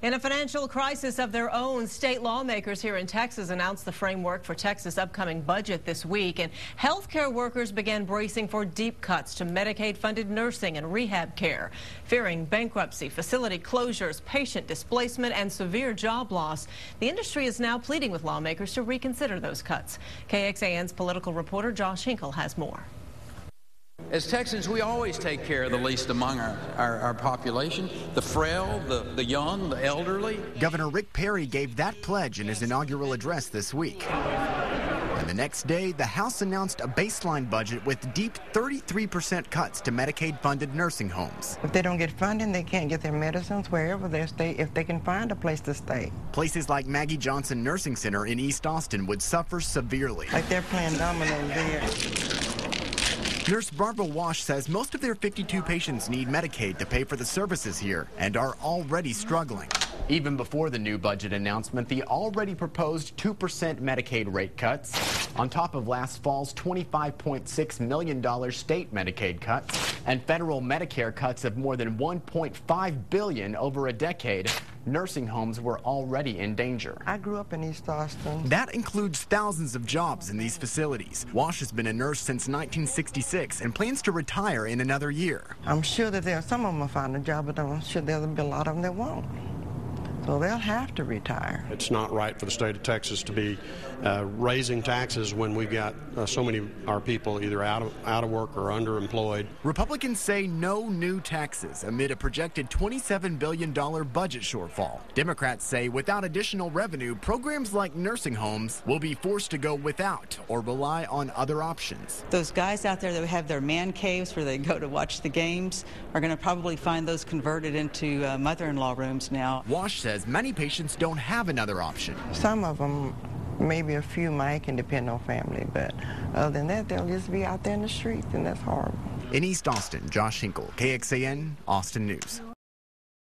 In a financial crisis of their own, state lawmakers here in Texas announced the framework for Texas' upcoming budget this week, and healthcare workers began bracing for deep cuts to Medicaid-funded nursing and rehab care. Fearing bankruptcy, facility closures, patient displacement, and severe job loss, the industry is now pleading with lawmakers to reconsider those cuts. KXAN's political reporter Josh Hinkle has more. As Texans, we always take care of the least among our population, the frail, the young, the elderly. Governor Rick Perry gave that pledge in his inaugural address this week. And the next day, the House announced a baseline budget with deep 33% cuts to Medicaid-funded nursing homes. If they don't get funding, they can't get their medicines wherever they stay, if they can find a place to stay. Places like Maggie Johnson Nursing Center in East Austin would suffer severely. Like they're playing dominoes there. Nurse Barbara Wash says most of their 52 patients need Medicaid to pay for the services here and are already struggling. Even before the new budget announcement, the already proposed 2% Medicaid rate cuts, on top of last fall's $25.6 million state Medicaid cuts and federal Medicare cuts of more than $1.5 billion over a decade, nursing homes were already in danger. I grew up in East Austin. That includes thousands of jobs in these facilities. Wash has been a nurse since 1966 and plans to retire in another year. I'm sure that some of them will find a job, but I'm sure there'll be a lot of them that won't. So they'll have to retire. It's not right for the state of Texas to be raising taxes when we've got so many of our people either out of work or underemployed. Republicans say no new taxes amid a projected $27 billion budget shortfall. Democrats say without additional revenue, programs like nursing homes will be forced to go without or rely on other options. Those guys out there that have their man caves where they go to watch the games are going to probably find those converted into mother-in-law rooms now. Wash says many patients don't have another option. Some of them, maybe a few might, can depend on family, but other than that, they'll just be out there in the streets, and that's horrible. In East Austin, Josh Hinkle, KXAN, Austin News.